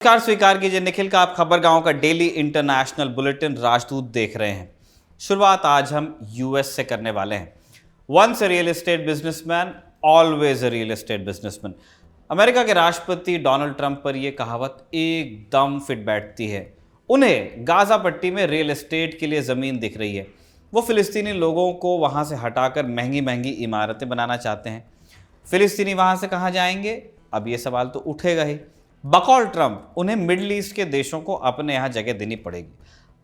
नमस्कार, स्वीकार कीजिए निखिल का आप खबर गांव का डेली इंटरनेशनल बुलेटिन राजदूत देख रहे हैं। शुरुआत आज हम यूएस से करने वाले हैं। Once a real estate businessman, always a real estate businessman. America के राष्ट्रपति डोनाल्ड ट्रंप पर यह कहावत एकदम फिट बैठती है। उन्हें गाजा पट्टी में रियल एस्टेट के लिए जमीन दिख रही है। वो फिलिस्तीनी लोगों को वहां से हटाकर महंगी महंगी इमारतें बनाना चाहते हैं। फिलिस्तीनी वहां से कहां जाएंगे, अब ये सवाल तो उठेगा ही। बकौल ट्रंप, उन्हें मिडिल ईस्ट के देशों को अपने यहां जगह देनी पड़ेगी।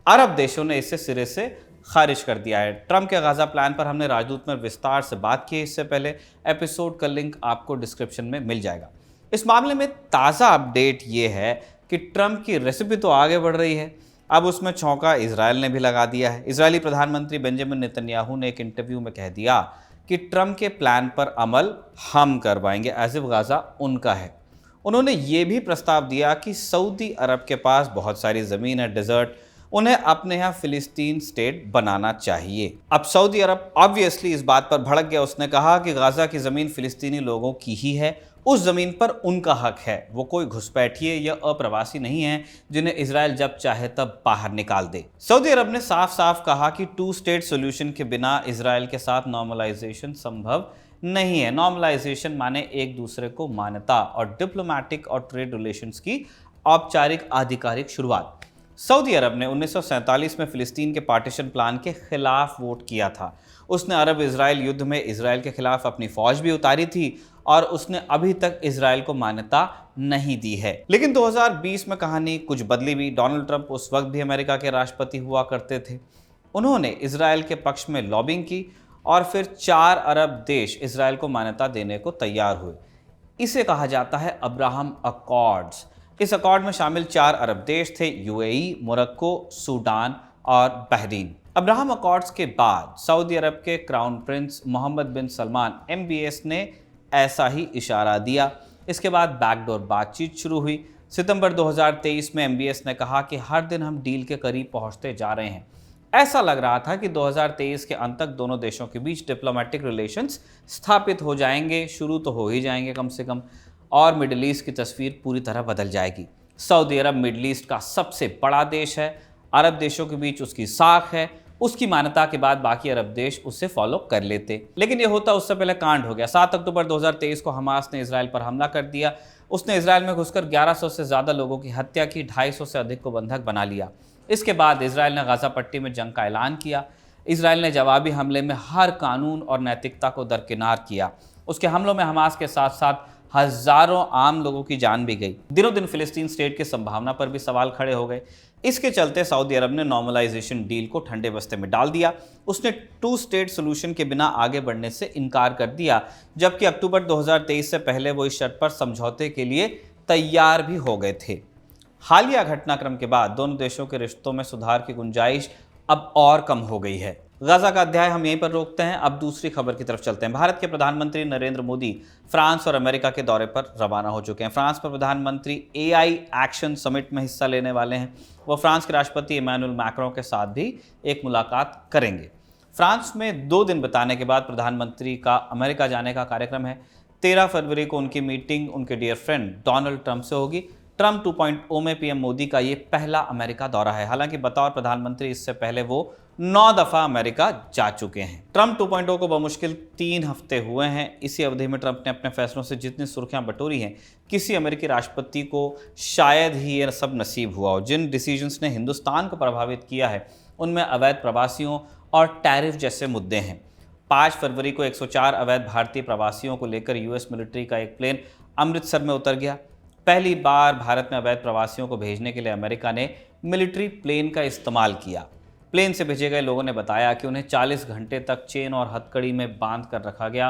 अरब देशों ने इसे सिरे से खारिज कर दिया है। ट्रंप के गाजा प्लान पर हमने राजदूत में विस्तार से बात की है इससे पहले। एपिसोड का लिंक आपको डिस्क्रिप्शन में मिल जाएगा। इस मामले में ताज़ा अपडेट ये है कि ट्रंप की रेसिपी तो आगे बढ़ रही है, अब उसमें छौंका इजराइल ने भी लगा दिया है। इजरायली प्रधानमंत्री बेंजामिन नेतन्याहू ने एक इंटरव्यू में कह दिया कि ट्रंप के प्लान पर अमल हम करवाएंगे, एज इफ गाजा उनका है। उन्होंने ये भी प्रस्ताव दिया कि सऊदी अरब के पास बहुत सारी ज़मीन है, डेजर्ट, उन्हें अपने यहाँ फिलिस्तीन स्टेट बनाना चाहिए। अब सऊदी अरब ऑब्वियसली इस बात पर भड़क गया। उसने कहा कि गाजा की ज़मीन फिलिस्तीनी लोगों की ही है, उस ज़मीन पर उनका हक है। वो कोई घुसपैठिए या अप्रवासी नहीं है जिन्हें इजराइल जब चाहे तब बाहर निकाल दे। सऊदी अरब ने साफ साफ कहा कि 2 स्टेट सोल्यूशन के बिना इजराइल के साथ नॉर्मलाइजेशन संभव नहीं है। नॉर्मलाइजेशन माने एक दूसरे को मान्यता और डिप्लोमेटिक और ट्रेड रिलेशंस की औपचारिक आधिकारिक शुरुआत। सऊदी अरब ने 1947 में फिलिस्तीन के पार्टीशन प्लान के खिलाफ वोट किया था। उसने अरब इजराइल युद्ध में इजराइल के खिलाफ अपनी फौज भी उतारी थी और उसने अभी तक इजराइल को मान्यता नहीं दी है। लेकिन 2020 में कहानी कुछ बदली भी। डोनाल्ड ट्रंप उस वक्त भी अमेरिका के राष्ट्रपति हुआ करते थे। उन्होंने इजराइल के पक्ष में लॉबिंग की और फिर 4 अरब देश इजराइल को मान्यता देने को तैयार हुए। इसे कहा जाता है अब्राहम अकॉर्ड्स। इस अकॉर्ड में शामिल 4 अरब देश थे, यूएई, मोरक्को, सूडान और बहरीन। अब्राहम अकॉर्ड्स के बाद सऊदी अरब के क्राउन प्रिंस मोहम्मद बिन सलमान MBS ने ऐसा ही इशारा दिया। इसके बाद बैकडोर बातचीत शुरू हुई। सितंबर 2023 में MBS ने कहा कि हर दिन हम डील के करीब पहुंचते जा रहे हैं। ऐसा लग रहा था कि 2023 के अंत तक दोनों देशों के बीच डिप्लोमेटिक रिलेशंस स्थापित हो जाएंगे, शुरू तो हो ही जाएंगे कम से कम, और मिडिल ईस्ट की तस्वीर पूरी तरह बदल जाएगी। सऊदी अरब मिडिल ईस्ट का सबसे बड़ा देश है, अरब देशों के बीच उसकी साख है। उसकी मान्यता के बाद बाकी अरब देश उसे फॉलो कर लेते, लेकिन यह होता उससे पहले कांड हो गया। 7 अक्टूबर 2023 को हमास ने इजराइल पर हमला कर दिया। उसने इजराइल में घुसकर 1100 से ज़्यादा लोगों की हत्या की, 250 से अधिक को बंधक बना लिया। इसके बाद इजराइल ने गाजा पट्टी में जंग का ऐलान किया। इजराइल ने जवाबी हमले में हर कानून और नैतिकता को दरकिनार किया। उसके हमलों में हमास के साथ साथ हजारों आम लोगों की जान भी गई। दिनों दिन फिलिस्तीन स्टेट की संभावना पर भी सवाल खड़े हो गए। इसके चलते सऊदी अरब ने नॉर्मलाइजेशन डील को ठंडे बस्ते में डाल दिया। उसने 2 स्टेट सोल्यूशन के बिना आगे बढ़ने से इनकार कर दिया, जबकि अक्टूबर 2023 से पहले वो इस शर्त पर समझौते के लिए तैयार भी हो गए थे। हालिया घटनाक्रम के बाद दोनों देशों के रिश्तों में सुधार की गुंजाइश अब और कम हो गई है। गाजा का अध्याय हम यहीं पर रोकते हैं। अब दूसरी खबर की तरफ चलते हैं। भारत के प्रधानमंत्री नरेंद्र मोदी फ्रांस और अमेरिका के दौरे पर रवाना हो चुके हैं। फ्रांस में प्रधानमंत्री AI एक्शन समिट में हिस्सा लेने वाले हैं। वो फ्रांस के राष्ट्रपति इमैनुअल मैक्रों के साथ भी एक मुलाकात करेंगे। फ्रांस में 2 दिन बिताने के बाद प्रधानमंत्री का अमेरिका जाने का कार्यक्रम है। 13 फरवरी को उनकी मीटिंग उनके डियर फ्रेंड डोनाल्ड ट्रंप से होगी। ट्रंप 2.0 में PM मोदी का ये पहला अमेरिका दौरा है। हालांकि बतौर प्रधानमंत्री इससे पहले वो 9 दफ़ा अमेरिका जा चुके हैं। ट्रंप 2.0 को बमुश्किल 3 हफ्ते हुए हैं। इसी अवधि में ट्रंप ने अपने फैसलों से जितनी सुर्खियां बटोरी हैं, किसी अमेरिकी राष्ट्रपति को शायद ही ये सब नसीब हुआ हो। जिन डिसीजंस ने हिंदुस्तान को प्रभावित किया है उनमें अवैध प्रवासियों और टैरिफ जैसे मुद्दे हैं। 5 फरवरी को 104 अवैध भारतीय प्रवासियों को लेकर US मिलिट्री का एक प्लेन अमृतसर में उतर गया। पहली बार भारत में अवैध प्रवासियों को भेजने के लिए अमेरिका ने मिलिट्री प्लेन का इस्तेमाल किया। प्लेन से भेजे गए लोगों ने बताया कि उन्हें 40 घंटे तक चेन और हथकड़ी में बांध कर रखा गया।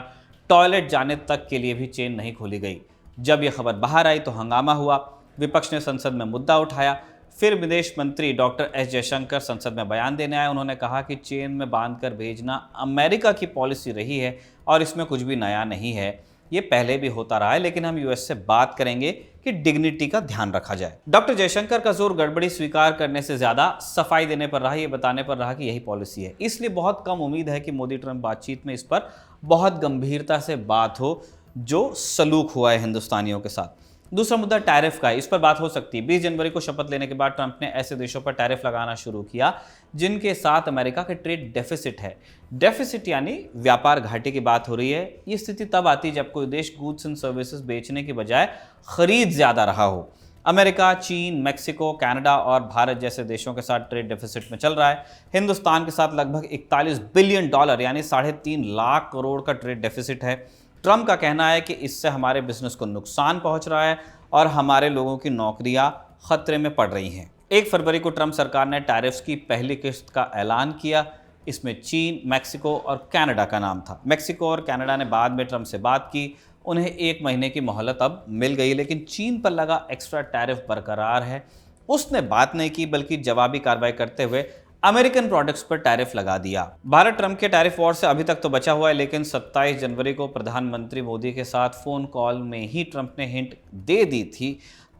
टॉयलेट जाने तक के लिए भी चेन नहीं खोली गई। जब यह खबर बाहर आई तो हंगामा हुआ। विपक्ष ने संसद में मुद्दा उठाया। फिर विदेश मंत्री डॉक्टर S जयशंकर संसद में बयान देने आए। उन्होंने कहा कि चेन में बांधकर भेजना अमेरिका की पॉलिसी रही है और इसमें कुछ भी नया नहीं है। ये पहले भी होता रहा है, लेकिन हम US से बात करेंगे कि डिग्निटी का ध्यान रखा जाए। डॉक्टर जयशंकर का जोर गड़बड़ी स्वीकार करने से ज्यादा सफाई देने पर रहा, ये बताने पर रहा कि यही पॉलिसी है। इसलिए बहुत कम उम्मीद है कि मोदी ट्रंप बातचीत में इस पर बहुत गंभीरता से बात हो जो सलूक हुआ है हिंदुस्तानियों के साथ। दूसरा मुद्दा टैरिफ का है, इस पर बात हो सकती है। 20 जनवरी को शपथ लेने के बाद ट्रंप ने ऐसे देशों पर टैरिफ लगाना शुरू किया जिनके साथ अमेरिका का ट्रेड डेफिसिट है। डेफिसिट यानी व्यापार घाटे की बात हो रही है। ये स्थिति तब आती है जब कोई देश गुड्स एंड सर्विसेज बेचने की बजाय खरीद ज्यादा रहा हो। अमेरिका, चीन, मेक्सिको, कनाडा और भारत जैसे देशों के साथ ट्रेड डेफिसिट में चल रहा है। हिंदुस्तान के साथ लगभग 41 बिलियन डॉलर यानी 3.5 लाख करोड़ का ट्रेड डेफिसिट है। ट्रंप का कहना है कि इससे हमारे बिजनेस को नुकसान पहुंच रहा है और हमारे लोगों की नौकरियां खतरे में पड़ रही हैं। 1 फरवरी को ट्रंप सरकार ने टैरिफ्स की पहली किस्त का ऐलान किया। इसमें चीन, मेक्सिको और कनाडा का नाम था। मेक्सिको और कनाडा ने बाद में ट्रंप से बात की, उन्हें 1 महीने की मोहलत अब मिल गई, लेकिन चीन पर लगा एक्स्ट्रा टैरिफ बरकरार है। उसने बात नहीं की बल्कि जवाबी कार्रवाई करते हुए अमेरिकन प्रोडक्ट्स पर टैरिफ लगा दिया। भारत ट्रंप के टैरिफ वॉर से अभी तक तो बचा हुआ है, लेकिन 27 जनवरी को प्रधानमंत्री मोदी के साथ फोन कॉल में ही ट्रंप ने हिंट दे दी थी।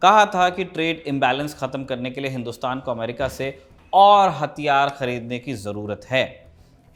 कहा था कि ट्रेड इम्बैलेंस खत्म करने के लिए हिंदुस्तान को अमेरिका से और हथियार खरीदने की जरूरत है।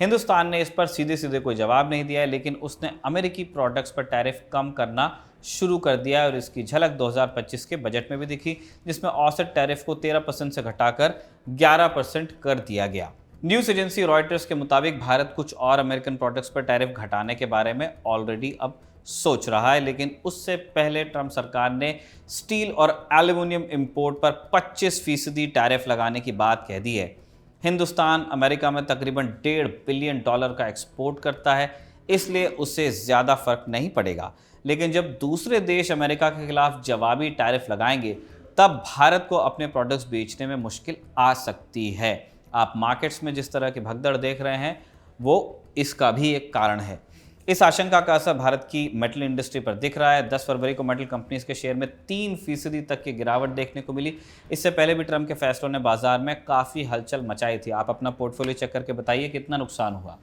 हिंदुस्तान ने इस पर सीधे सीधे कोई जवाब नहीं दिया है, लेकिन उसने अमेरिकी प्रोडक्ट्स पर टैरिफ कम करना शुरू कर दिया है और इसकी झलक 2025 के बजट में भी दिखी, जिसमें औसत टैरिफ को 13% से घटाकर 11% कर दिया गया। न्यूज़ एजेंसी रॉयटर्स के मुताबिक भारत कुछ और अमेरिकन प्रोडक्ट्स पर टैरिफ घटाने के बारे में ऑलरेडी अब सोच रहा है, लेकिन उससे पहले ट्रंप सरकार ने स्टील और एल्यूमिनियम इंपोर्ट पर 25% टैरिफ लगाने की बात कह दी है। हिंदुस्तान अमेरिका में तकरीबन $1.5 बिलियन का एक्सपोर्ट करता है, इसलिए उससे ज़्यादा फर्क नहीं पड़ेगा। लेकिन जब दूसरे देश अमेरिका के खिलाफ जवाबी टैरिफ लगाएंगे, तब भारत को अपने प्रोडक्ट्स बेचने में मुश्किल आ सकती है। आप मार्केट्स में जिस तरह की भगदड़ देख रहे हैं, वो इसका भी एक कारण है। इस आशंका का असर भारत की मेटल इंडस्ट्री पर दिख रहा है। 10 फरवरी को मेटल कंपनीज के शेयर में 3% तक की गिरावट देखने को मिली। इससे पहले भी ट्रंप के फैसलों ने बाजार में काफ़ी हलचल मचाई थी। आप अपना पोर्टफोलियो चेक करके बताइए कितना नुकसान हुआ।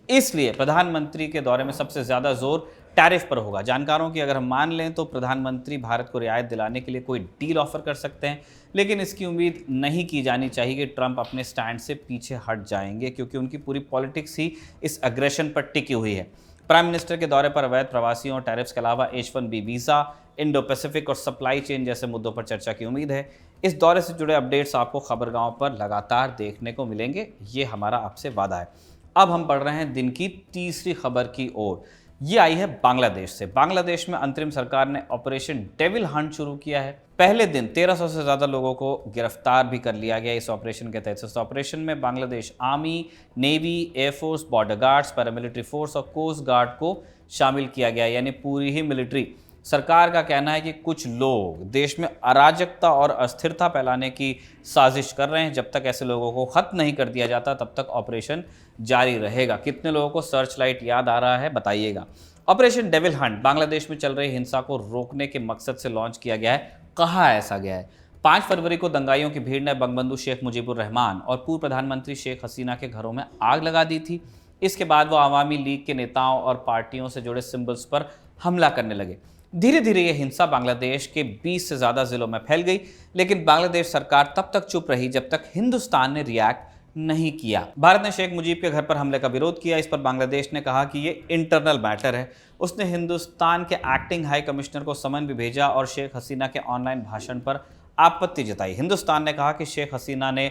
इसलिए प्रधानमंत्री के दौरे में सबसे ज़्यादा जोर टैरिफ पर होगा। जानकारों की अगर हम मान लें तो प्रधानमंत्री भारत को रियायत दिलाने के लिए कोई डील ऑफर कर सकते हैं, लेकिन इसकी उम्मीद नहीं की जानी चाहिए कि ट्रंप अपने स्टैंड से पीछे हट जाएंगे, क्योंकि उनकी पूरी पॉलिटिक्स ही इस अग्रेशन पर टिकी हुई है। प्राइम मिनिस्टर के दौरे पर अवैध प्रवासियों और टैरिफ्स के अलावा H-1B वीज़ा, इंडो पैसिफिक और सप्लाई चेन जैसे मुद्दों पर चर्चा की उम्मीद है। इस दौरे से जुड़े अपडेट्स आपको खबरगांव पर लगातार देखने को मिलेंगे, ये हमारा आपसे वादा है। अब हम बढ़ रहे हैं दिन की तीसरी खबर की ओर। ये आई है बांग्लादेश से। बांग्लादेश में अंतरिम सरकार ने ऑपरेशन डेविल हंट शुरू किया है। पहले दिन 1300 से ज़्यादा लोगों को गिरफ्तार भी कर लिया गया इस ऑपरेशन के तहत। इस ऑपरेशन में Bangladesh army, navy, air force, border guards, paramilitary force और कोस्ट गार्ड को शामिल किया गया, यानी पूरी ही मिलिट्री। सरकार का कहना है कि कुछ लोग देश में अराजकता और अस्थिरता फैलाने की साजिश कर रहे हैं। जब तक ऐसे लोगों को खत्म नहीं कर दिया जाता, तब तक ऑपरेशन जारी रहेगा। कितने लोगों को सर्च लाइट याद आ रहा है, बताइएगा। ऑपरेशन डेविल हंट बांग्लादेश में चल रही हिंसा को रोकने के मकसद से लॉन्च किया गया है। कहाँ ऐसा गया है? 5 फरवरी को दंगाइयों की भीड़ ने बंगबंधु शेख मुजीबुर रहमान और पूर्व प्रधानमंत्री शेख हसीना के घरों में आग लगा दी थी। इसके बाद वो आवामी लीग के नेताओं और पार्टियों से जुड़े सिंबल्स पर हमला करने लगे। धीरे धीरे ये हिंसा बांग्लादेश के 20 से ज़्यादा जिलों में फैल गई, लेकिन बांग्लादेश सरकार तब तक चुप रही जब तक हिंदुस्तान ने रिएक्ट नहीं किया। भारत ने शेख मुजीब के घर पर हमले का विरोध किया। इस पर बांग्लादेश ने कहा कि ये इंटरनल मैटर है। उसने हिंदुस्तान के एक्टिंग हाई कमिश्नर को समन भी भेजा और शेख हसीना के ऑनलाइन भाषण पर आपत्ति जताई। हिंदुस्तान ने कहा कि शेख हसीना ने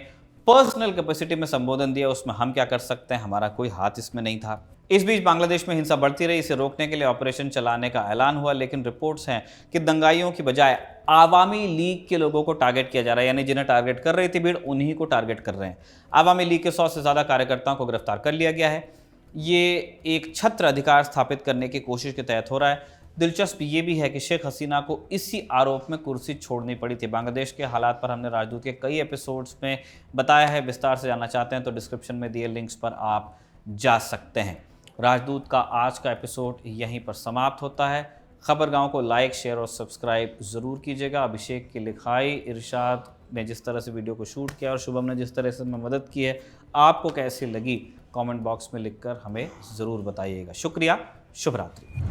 पर्सनल कैपेसिटी में संबोधन दिया, उसमें हम क्या कर सकते हैं, हमारा कोई हाथ इसमें नहीं था। इस बीच बांग्लादेश में हिंसा बढ़ती रही। इसे रोकने के लिए ऑपरेशन चलाने का ऐलान हुआ, लेकिन रिपोर्ट्स हैं कि दंगाइयों की बजाय आवामी लीग के लोगों को टारगेट किया जा रहा है, यानी जिन्हें टारगेट कर रही थी भीड़, उन्हीं को टारगेट कर रहे हैं। आवामी लीग के 100 से ज़्यादा कार्यकर्ताओं को गिरफ्तार कर लिया गया है। ये एक छत्र अधिकार स्थापित करने की कोशिश के तहत हो रहा है। दिलचस्प ये भी है कि शेख हसीना को इसी आरोप में कुर्सी छोड़नी पड़ी थी। बांग्लादेश के हालात पर हमने राजदूत के कई एपिसोड्स में बताया है। विस्तार से जानना चाहते हैं तो डिस्क्रिप्शन में दिए लिंक्स पर आप जा सकते हैं। राजदूत का आज का एपिसोड यहीं पर समाप्त होता है। खबरगांव को लाइक, शेयर और सब्सक्राइब ज़रूर कीजिएगा। अभिषेक की लिखाई, इरशाद ने जिस तरह से वीडियो को शूट किया और शुभम ने जिस तरह से हमें मदद की है, आपको कैसी लगी कमेंट बॉक्स में लिखकर हमें ज़रूर बताइएगा। शुक्रिया, शुभ रात्रि।